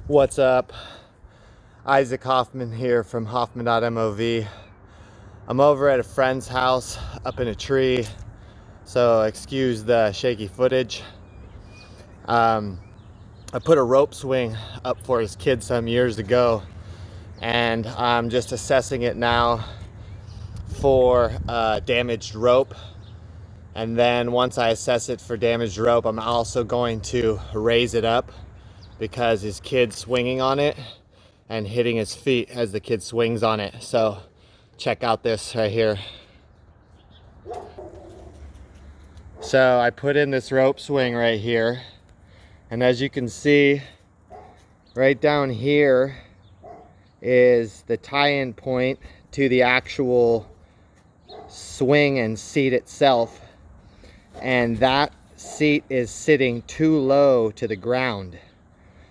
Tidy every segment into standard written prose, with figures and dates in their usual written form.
What's up? Isaac Hoffman here from Hoffman.mov. I'm over at a friend's house up in a tree, so excuse the shaky footage. I put a rope swing up for his kid some years ago, and I'm just assessing it now for damaged rope. And then once I assess it for damaged rope, I'm also going to raise it up because his kid's swinging on it and hitting his feet as the kid swings on it. So check out this right here. So I put in this rope swing right here, and as you can see, right down here is the tie-in point to the actual swing and seat itself, and that seat is sitting too low to the ground.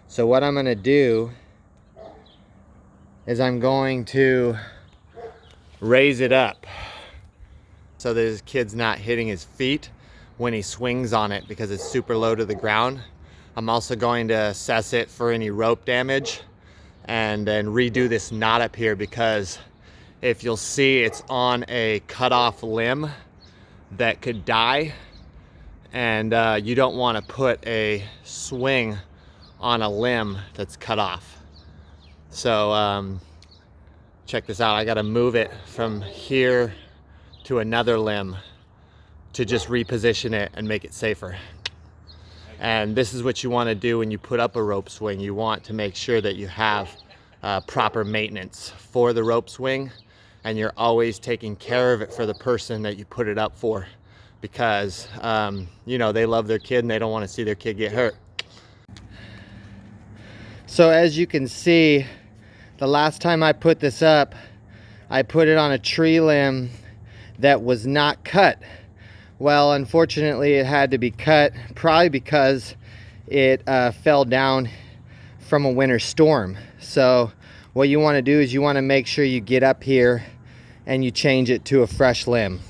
So what I'm going to do is I'm going to raise it up so that his kid's not hitting his feet when he swings on it because it's super low to the ground. I'm also going to assess it for any rope damage and then redo this knot up here, because if you'll see, it's on a cut off limb that could die, and you don't want to put a swing on a limb that's cut off. So check this out. I got to move it from here to another limb to just reposition it and make it safer. And this is what you want to do when you put up a rope swing. You want to make sure that you have proper maintenance for the rope swing, and you're always taking care of it for the person that you put it up for, because you know, they love their kid and they don't want to see their kid get hurt. So as you can see, the last time I put this up, I put it on a tree limb that was not cut. Well, unfortunately, it had to be cut, probably because it fell down from a winter storm. So what you want to do is you want to make sure you get up here and you change it to a fresh limb.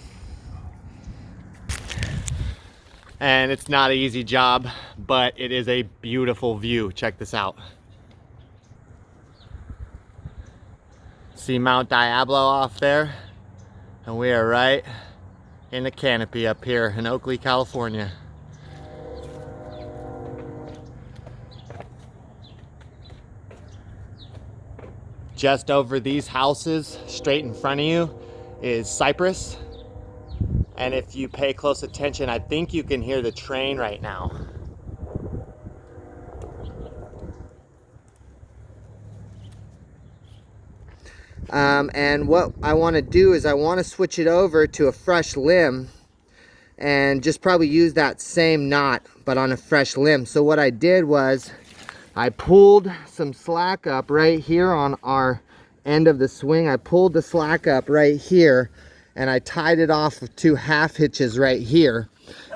And it's not an easy job, but it is a beautiful view. Check this out. See Mount Diablo off there? And we are right in the canopy up here in Oakley, California. Just over these houses, straight in front of you, is Cypress. And if you pay close attention, I think you can hear the train right now. And what I want to do is I want to switch it over to a fresh limb and just probably use that same knot but on a fresh limb. So what I did was I pulled some slack up right here on our end of the swing. I pulled the slack up right here and I tied it off with 2 half hitches right here,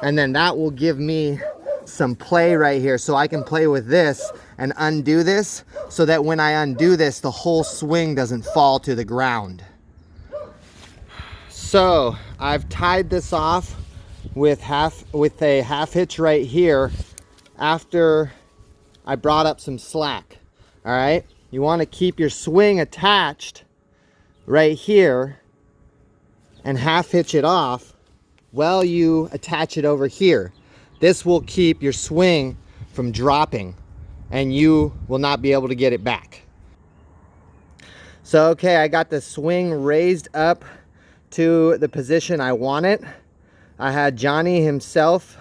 and then that will give me some play right here, so I can play with this and undo this, so that when I undo this, the whole swing doesn't fall to the ground. So I've tied this off with a half hitch right here after I brought up some slack. All right, you want to keep your swing attached right here and half hitch it off while you attach it over here. This will keep your swing from dropping and you will not be able to get it back. So okay, I got the swing raised up to the position I want it. I had Johnny himself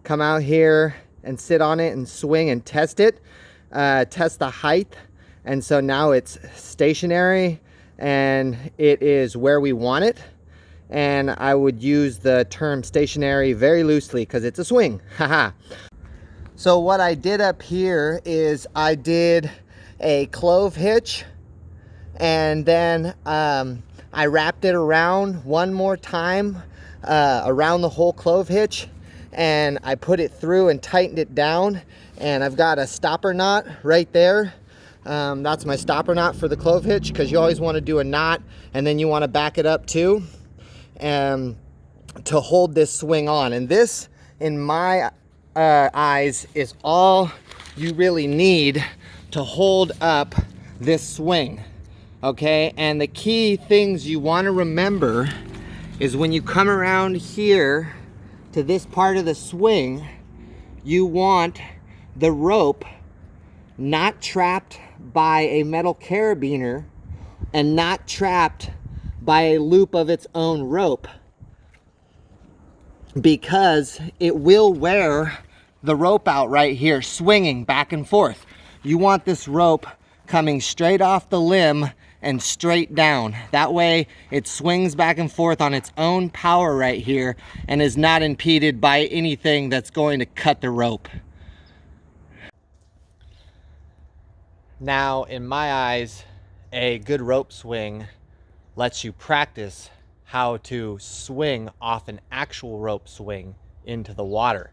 come out here and sit on it and swing and test it, test the height. And so now it's stationary and it is where we want it. And I would use the term stationary very loosely because it's a swing. Haha. So what I did up here is I did a clove hitch, and then I wrapped it around one more time around the whole clove hitch, and I put it through and tightened it down, and I've got a stopper knot right there. That's my stopper knot for the clove hitch, because you always want to do a knot and then you want to back it up too, and to hold this swing on. And this, in my eyes, is all you really need to hold up this swing, okay? And the key things you want to remember is when you come around here to this part of the swing, you want the rope not trapped by a metal carabiner and not trapped by a loop of its own rope, because it will wear the rope out right here, swinging back and forth. You want this rope coming straight off the limb and straight down. That way it swings back and forth on its own power right here and is not impeded by anything that's going to cut the rope. Now, in my eyes, a good rope swing lets you practice how to swing off an actual rope swing into the water.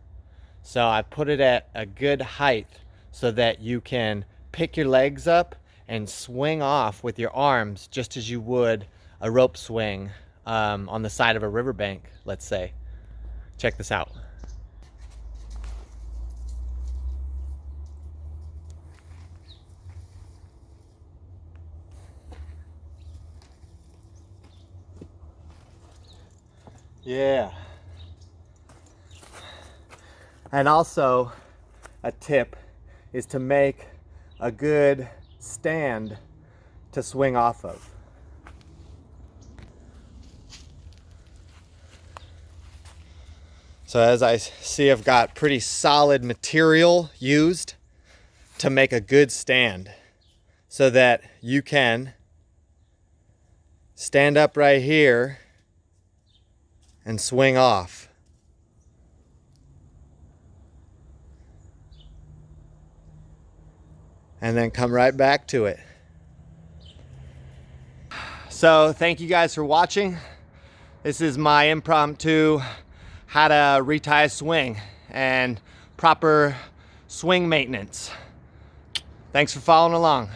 So I put it at a good height so that you can pick your legs up and swing off with your arms just as you would a rope swing on the side of a riverbank, let's say. Check this out. Yeah. And also, a tip is to make a good stand to swing off of. So as I see, I've got pretty solid material used to make a good stand so that you can stand up right here and swing off. And then come right back to it. So thank you guys for watching. This is my impromptu how to retie a swing and proper swing maintenance. Thanks for following along.